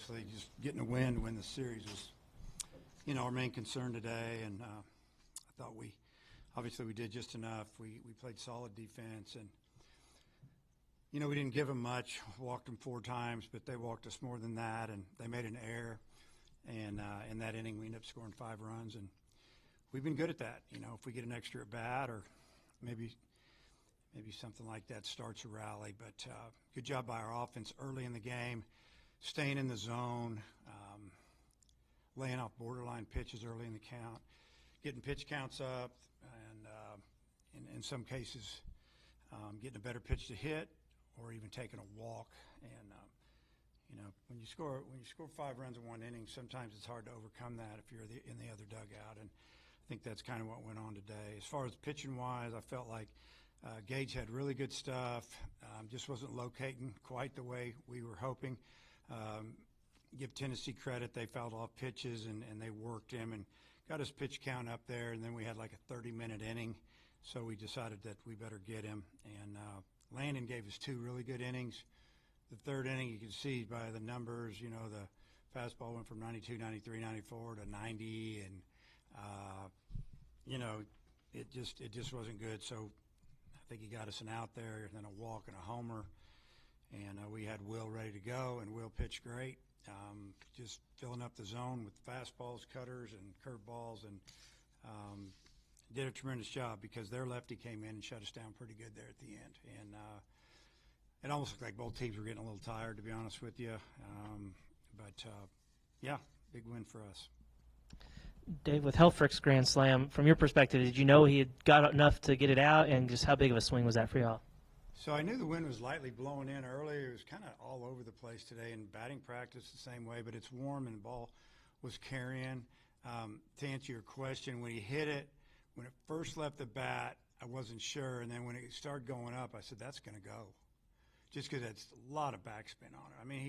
obviously just getting a win to win the series was, our main concern today. And I thought we did just enough. We played solid defense, and we didn't give them much. Walked them 4 times, but they walked us more than that, and they made an error. And in that inning, we ended up scoring 5 runs, and we've been good at that. If we get an extra at bat, or maybe something like that starts a rally. But good job by our offense early in the game, staying in the zone, laying off borderline pitches early in the count, getting pitch counts up, and in some cases getting a better pitch to hit, or even taking a walk. And when you score 5 runs in 1 inning, sometimes it's hard to overcome that if you're in the other dugout. And I think that's kind of what went on today. As far as pitching wise, I felt like Gage had really good stuff. Just wasn't locating quite the way we were hoping. Give Tennessee credit; they fouled off pitches and they worked him and got his pitch count up there. And then we had like a 30-minute inning, so we decided that we better get him. And Landon gave us 2 really good innings. The 3rd inning, you can see by the numbers, the fastball went from 92, 93, 94 to 90, and it just wasn't good. So I think he got us an out there, and then a walk and a homer, and we had Will ready to go, and Will pitched great, just filling up the zone with fastballs, cutters, and curveballs, and did a tremendous job because their lefty came in and shut us down pretty good there at the end. And it almost looked like both teams were getting a little tired, to be honest with you. Yeah, big win for us. Dave, with Helfrich's grand slam, from your perspective, did you know he had got enough to get it out, and just how big of a swing was that for y'all? So I knew the wind was lightly blowing in early. It was kind of all over the place today, and batting practice the same way, but it's warm and the ball was carrying. To answer your question, when he hit it, when it first left the bat, I wasn't sure, and then when it started going up, I said, that's going to go. Just because that's a lot of backspin on it. I mean,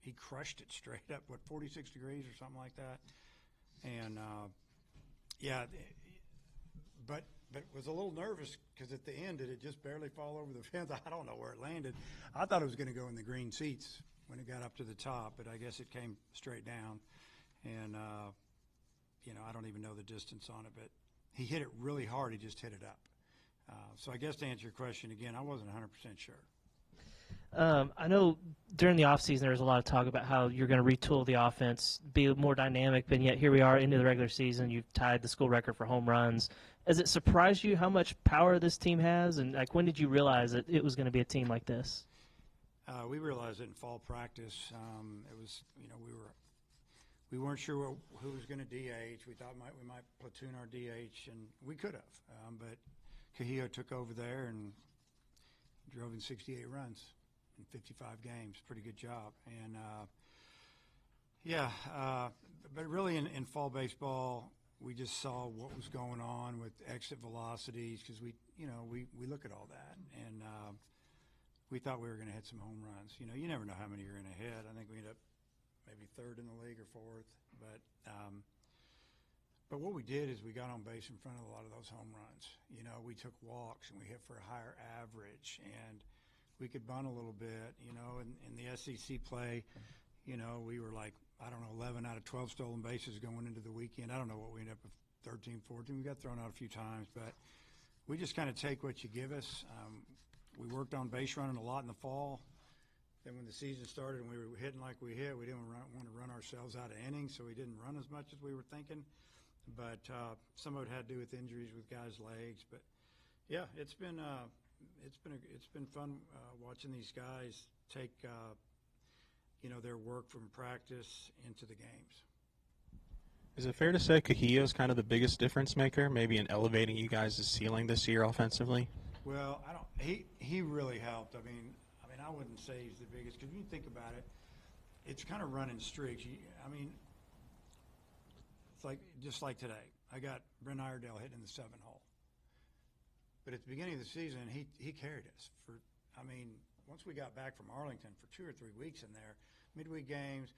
he crushed it straight up, 46 degrees or something like that. And, but was a little nervous because at the end, did it just barely fall over the fence? I don't know where it landed. I thought it was going to go in the green seats when it got up to the top, but I guess it came straight down. And, I don't even know the distance on it, but he hit it really hard. He just hit it up. So I guess to answer your question again, I wasn't 100% sure. I know during the offseason there was a lot of talk about how you're going to retool the offense, be more dynamic, but yet here we are into the regular season. You've tied the school record for home runs. Has it surprised you how much power this team has? And, when did you realize that it was going to be a team like this? We realized it in fall practice. It was, we weren't sure who was going to DH. We thought we might platoon our DH, and we could have. But Kajillo took over there and drove in 68 runs in 55 games. Pretty good job. And, but really in fall baseball, we just saw what was going on with exit velocities because we look at all that. And we thought we were going to hit some home runs. You never know how many you're going to hit. I think we ended up maybe 3rd in the league or 4th. But what we did is we got on base in front of a lot of those home runs. We took walks and we hit for a higher average, and we could bunt a little bit. In the SEC play, we were like, 11 out of 12 stolen bases going into the weekend. I don't know what we ended up with, 13, 14. We got thrown out a few times, but we just kind of take what you give us. We worked on base running a lot in the fall. Then when the season started and we were hitting like we hit, we didn't want to run ourselves out of innings, so we didn't run as much as we were thinking. But some of it had to do with injuries with guys' legs. But yeah, it's been fun watching these guys take their work from practice into the games. Is it fair to say Kajillo's kind of the biggest difference maker, maybe in elevating you guys' ceiling this year offensively? Well, he really helped. I mean, I wouldn't say he's the biggest because when you think about it, it's kind of running streaks. It's just like today. I got Brent Iredale hitting in the 7-hole. But at the beginning of the season, he carried us. Once we got back from Arlington for 2 or 3 weeks in there, midweek games,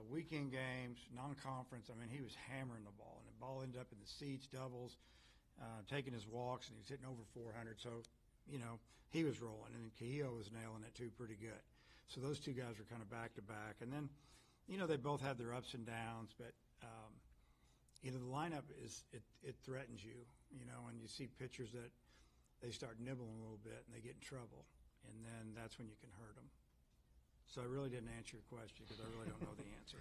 weekend games, non-conference, he was hammering the ball. And the ball ended up in the seats, doubles, taking his walks, and he was hitting over 400. So, he was rolling. And then Kajillo was nailing it, too, pretty good. So those two guys were kind of back-to-back. And then they both have their ups and downs, but the lineup it threatens you, when you see pitchers that they start nibbling a little bit and they get in trouble, and then that's when you can hurt them. So I really didn't answer your question because I really don't know the answer.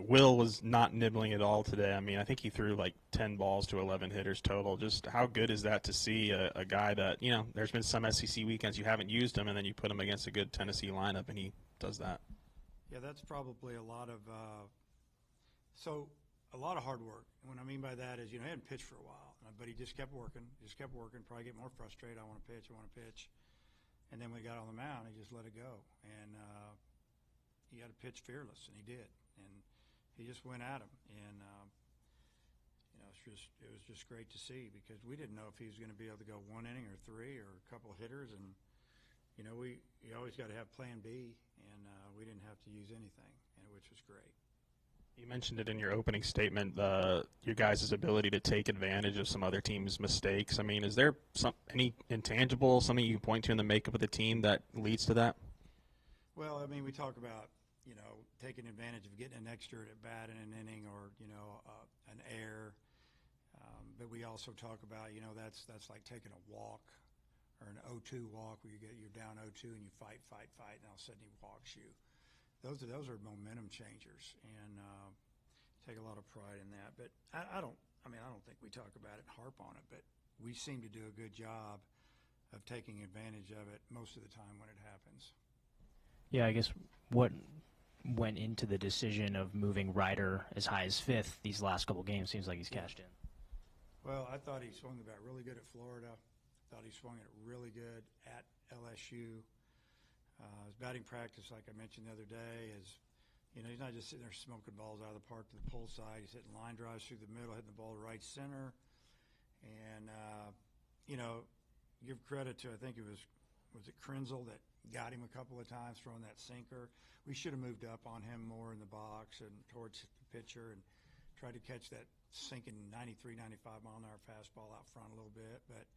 Will was not nibbling at all today. I mean, I think he threw like 10 balls to 11 hitters total. Just how good is that to see a guy that, there's been some SEC weekends you haven't used him, and then you put him against a good Tennessee lineup, and he does that. Yeah, that's probably a lot of hard work. And what I mean by that is, he hadn't pitched for a while, but he just kept working, probably get more frustrated. I want to pitch. And then when he got on the mound, he just let it go. And he had to pitch fearless, and he did. And he just went at him. And, it was just great to see because we didn't know if he was going to be able to go one inning or three or a couple of hitters. And, you always got to have plan B, and we didn't have to use anything, which was great. You mentioned it in your opening statement, your guys' ability to take advantage of some other teams' mistakes. I mean, is there any intangible, something you can point to in the makeup of the team that leads to that? Well, I mean, we talk about, taking advantage of getting an extra at bat in an inning or, an error. But we also talk about, that's like taking a walk or an 0-2 walk where you're down 0-2 and you fight, and all of a sudden he walks you. Those are momentum changers, and take a lot of pride in that. But I don't think we talk about it and harp on it, but we seem to do a good job of taking advantage of it most of the time when it happens. Yeah, I guess what went into the decision of moving Ryder as high as 5th these last couple games? Seems like he's cashed in. Well, I thought he swung the bat really good at Florida. I thought he swung it really good at LSU. His batting practice, like I mentioned the other day, is, he's not just sitting there smoking balls out of the park to the pull side. He's hitting line drives through the middle, hitting the ball to right center. And, give credit to, I think it was it Krenzel that got him a couple of times throwing that sinker. We should have moved up on him more in the box and towards the pitcher and tried to catch that sinking 93, 95 mile an hour fastball out front a little bit. But,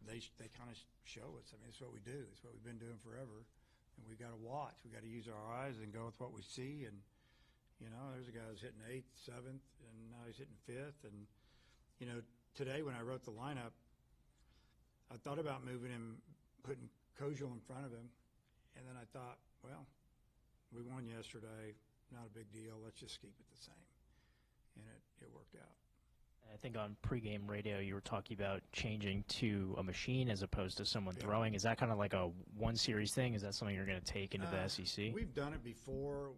they kind of show us. I mean, it's what we do. It's what we've been doing forever. And we've got to watch. We've got to use our eyes and go with what we see. And, there's a guy who's hitting 8th, 7th, and now he's hitting 5th. And, today when I wrote the lineup, I thought about moving him, putting Kajillo in front of him. And then I thought, well, we won yesterday. Not a big deal. Let's just keep it the same. And it worked out. I think on pregame radio you were talking about changing to a machine as opposed to someone throwing. Is that kind of like a one-series thing? Is that something you're going to take into the SEC? We've done it before.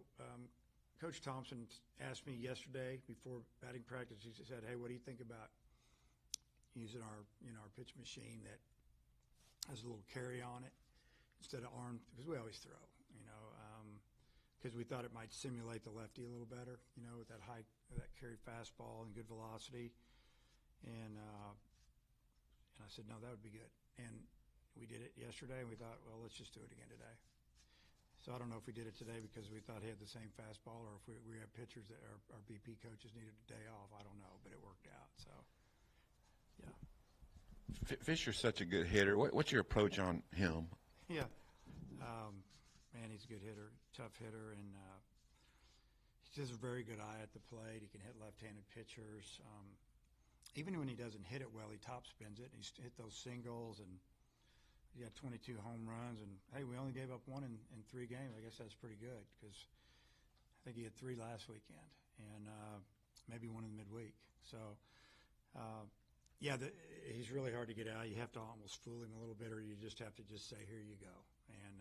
Coach Thompson asked me yesterday before batting practice. He said, "Hey, what do you think about using our pitch machine that has a little carry on it instead of arm? Because we always throw, because we thought it might simulate the lefty a little better, with that carried fastball and good velocity." And I said, no, that would be good. And we did it yesterday, and we thought, well, let's just do it again today. So I don't know if we did it today because we thought he had the same fastball, or if we had pitchers that our BP coaches needed a day off. I don't know, but it worked out. So, yeah. Fischer's such a good hitter. What's your approach on him? Yeah. Man, he's a good hitter, tough hitter, and he has a very good eye at the plate. He can hit left-handed pitchers. Even when he doesn't hit it well, he top spins it. He's hit those singles, and he got 22 home runs. And, hey, we only gave up one in 3 games. I guess that's pretty good because I think he had 3 last weekend and maybe one in the midweek. So, he's really hard to get out. You have to almost fool him a little bit, or you just have to just say, here you go. And,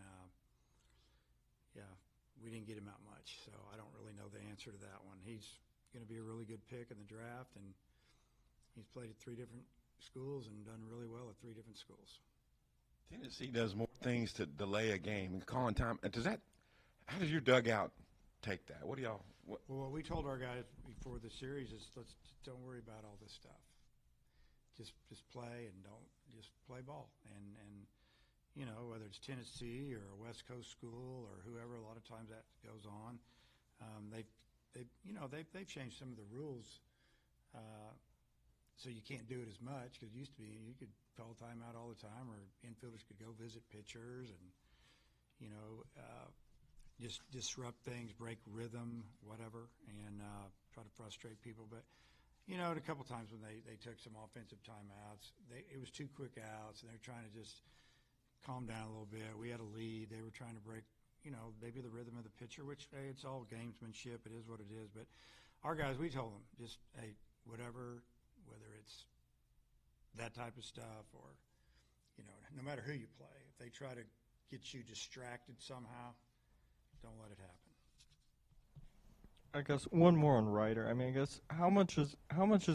we didn't get him out much, so I don't really know the answer to that one. He's going to be a really good pick in the draft, and he's played at 3 different schools and done really well at 3 different schools. Tennessee does more things to delay a game and calling time. How does your dugout take that? What do y'all? Well, what we told our guys before the series is don't worry about all this stuff. Just play and don't just play ball. And whether it's Tennessee or a West Coast school or whoever, a lot of times that goes on. They've changed some of the rules, so you can't do it as much, because it used to be you could call timeout all the time, or infielders could go visit pitchers, and just disrupt things, break rhythm, whatever, and try to frustrate people. But, a couple times when they took some offensive timeouts, it was 2 quick outs, and they were trying to just calm down a little bit. We had a lead. They were trying to break, maybe the rhythm of the pitcher, which, hey, it's all gamesmanship. It is what it is. But our guys, we told them, just, hey, whatever, whether it's that type of stuff or, no matter who you play, if they try to get you distracted somehow, don't let it happen. I guess one more on Ryder. I mean, I guess how much is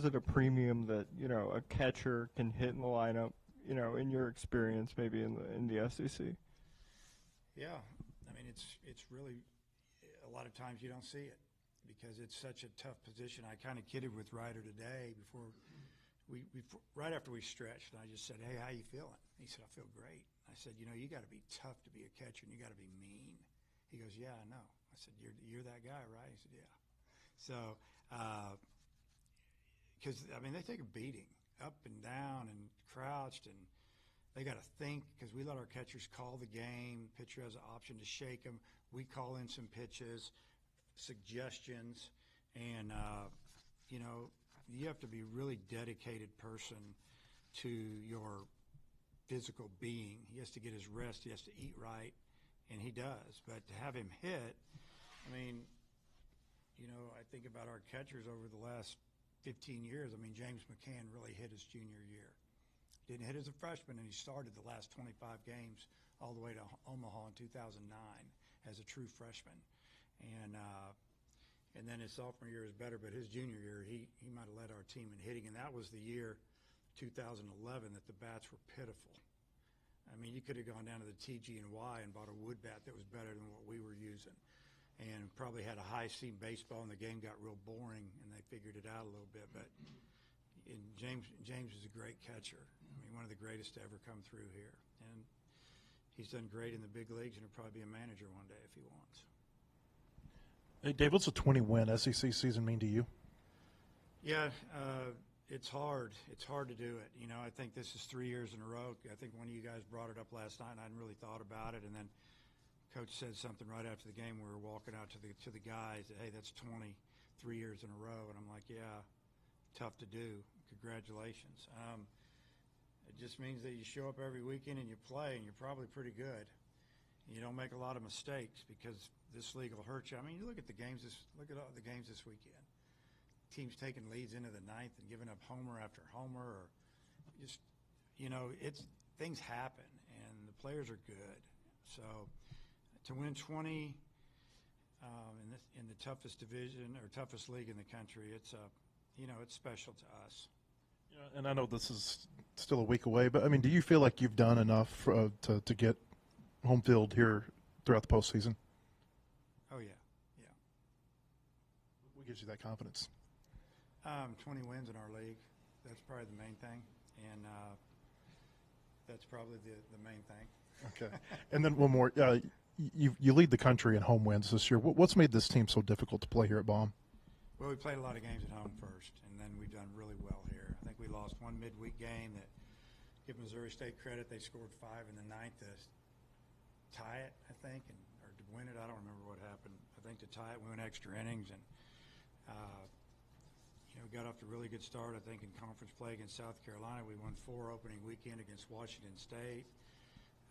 it a premium that a catcher can hit in the lineup? In your experience, maybe in the SEC. Yeah, I mean it's really a lot of times you don't see it because it's such a tough position. I kind of kidded with Ryder today before right after we stretched, and I just said, "Hey, how you feeling?" He said, "I feel great." I said, "You got to be tough to be a catcher, and you got to be mean." He goes, "Yeah, I know." I said, "You're that guy, right?" He said, "Yeah." So, because they take a beating up and down and crouched, and they got to think because we let our catchers call the game. Pitcher has an option to shake them. We call in some pitches, suggestions, and you have to be a really dedicated person to your physical being. He has to get his rest. He has to eat right, and he does. But to have him hit, I think about our catchers over the last 15 years. James McCann really hit his junior year. Didn't hit as a freshman, and he started the last 25 games all the way to Omaha in 2009 as a true freshman. And then his sophomore year is better, but his junior year, he might have led our team in hitting, and that was the year, 2011, that the bats were pitiful. You could have gone down to the TG&Y and bought a wood bat that was better than what we were using, and probably had a high-seam baseball, and the game got real boring, and they figured it out a little bit. But James is a great catcher. One of the greatest to ever come through here, and he's done great in the big leagues, and he'll probably be a manager one day if he wants. Hey, Dave, what's a 20-win SEC season mean to you? Yeah, it's hard. It's hard to do it. I think this is 3 years in a row. I think one of you guys brought it up last night, and I hadn't really thought about it. And then Coach said something right after the game. We were walking out to the guys that, hey, that's 23 years in a row. And I'm like, yeah, tough to do. Congratulations. It just means that you show up every weekend and you play, and you're probably pretty good. You don't make a lot of mistakes because this league will hurt you. You look at the games. Look at all the games this weekend. Teams taking leads into the ninth and giving up homer after homer, or just things happen, and the players are good. So to win 20 in the toughest division or toughest league in the country, it's special to us. Yeah, and I know this is still a week away, but do you feel like you've done enough to get home field here throughout the postseason? Oh yeah. What gives you that confidence? 20 wins in our league. That's probably the main thing, and that's probably the main thing. Okay. And then one more. You lead the country in home wins this year. What's made this team so difficult to play here at Baum? Well, we played a lot of games at home first, and then we've done really well here. I think we lost one midweek game that, give Missouri State credit, they scored 5 in the ninth to tie it, I think, or to win it. I don't remember what happened. I think to tie it, we went extra innings, and got off to a really good start, I think, in conference play against South Carolina. We won 4 opening weekend against Washington State.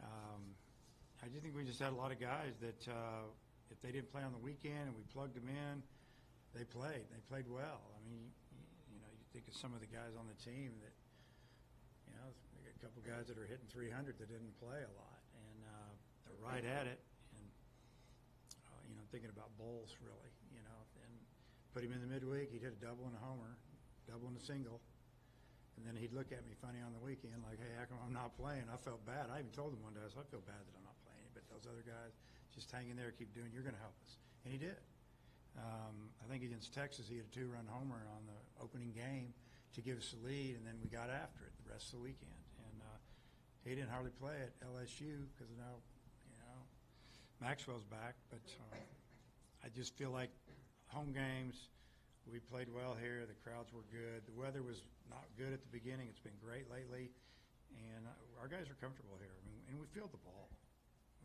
I just think we just had a lot of guys that if they didn't play on the weekend and we plugged them in, they played. They played well. You think of some of the guys on the team that, we got a couple guys that are hitting 300 that didn't play a lot, and they're right at it. And thinking about Bowles really, and put him in the midweek. He'd hit a double and a homer, double and a single, and then he'd look at me funny on the weekend like, "Hey, how come I'm not playing?" I felt bad. I even told him one day, I feel bad that I'm not playing, but those other guys just hang in there, keep doing. You're going to help us, and he did. I think against Texas, he had a 2-run homer on the opening game to give us the lead, and then we got after it the rest of the weekend. And he didn't hardly play at LSU because now, Maxwell's back. But I just feel like home games, we played well here. The crowds were good. The weather was not good at the beginning. It's been great lately, and our guys are comfortable here. And we field the ball.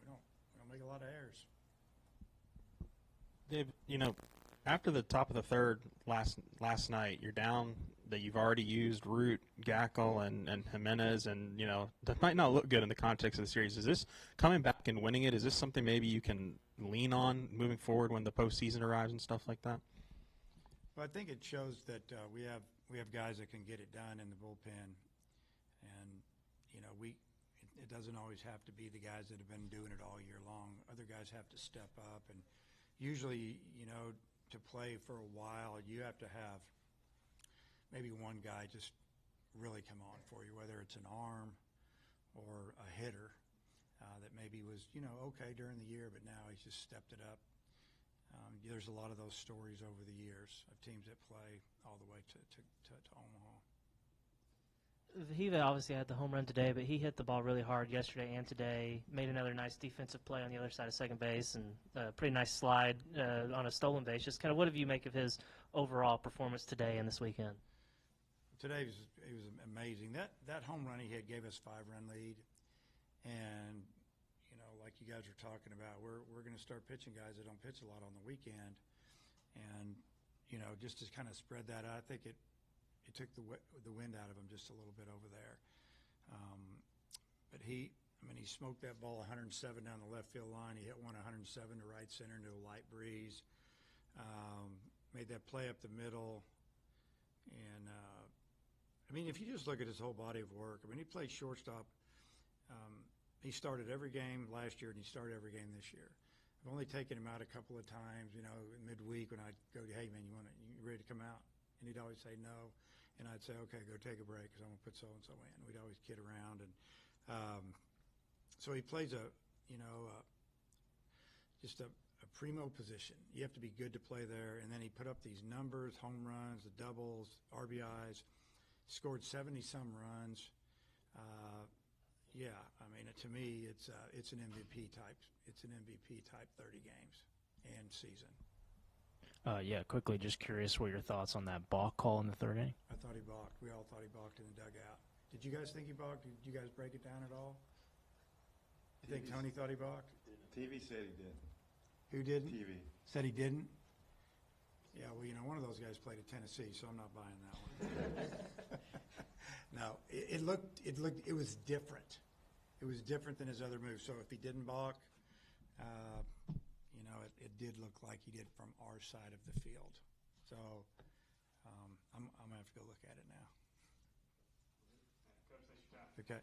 We don't don't make a lot of errors. Dave, after the top of the third last night, you're down that you've already used Root, Gackle, and Jimenez, and that might not look good in the context of the series. Is this coming back and winning it? Is this something maybe you can lean on moving forward when the postseason arrives and stuff like that? Well, I think it shows that we have guys that can get it done in the bullpen, and it doesn't always have to be the guys that have been doing it all year long. Other guys have to step up, and usually, to play for a while, you have to have maybe one guy just really come on for you, whether it's an arm or a hitter that maybe was, okay during the year, but now he's just stepped it up. There's a lot of those stories over the years of teams that play all the way to Omaha. He obviously had the home run today, but he hit the ball really hard yesterday and today. Made another nice defensive play on the other side of second base, and a pretty nice slide on a stolen base. Just kind of, what do you make of his overall performance today and this weekend? Today it was amazing. That home run he hit gave us 5-run lead, and like you guys were talking about, we're going to start pitching guys that don't pitch a lot on the weekend, and just to kind of spread that out, I think it took the wind out of him just a little bit over there. But he smoked that ball 107 down the left field line. He hit one 107 to right center into a light breeze. Made that play up the middle. And, if you just look at his whole body of work, he played shortstop. He started every game last year, and he started every game this year. I've only taken him out a couple of times, midweek when I'd go, hey, man, you ready to come out? And he'd always say no. And I'd say, okay, go take a break because I'm going to put so-and-so in. We'd always kid around. And so he plays just a primo position. You have to be good to play there. And then he put up these numbers, home runs, the doubles, RBIs, scored 70-some runs. To me, it's an MVP type. It's an MVP type 30 games and season. Quickly, just curious what your thoughts on that balk call in the third inning. I thought he balked. We all thought he balked in the dugout. Did you guys think he balked? Did you guys break it down at all? You think Tony thought he balked? TV said he did. Who didn't? TV. Said he didn't? Yeah, well, one of those guys played at Tennessee, so I'm not buying that one. No, it was different. It was different than his other moves. So if he didn't balk, it did look like he did from our side of the field. So I'm going to have to go look at it now. Okay.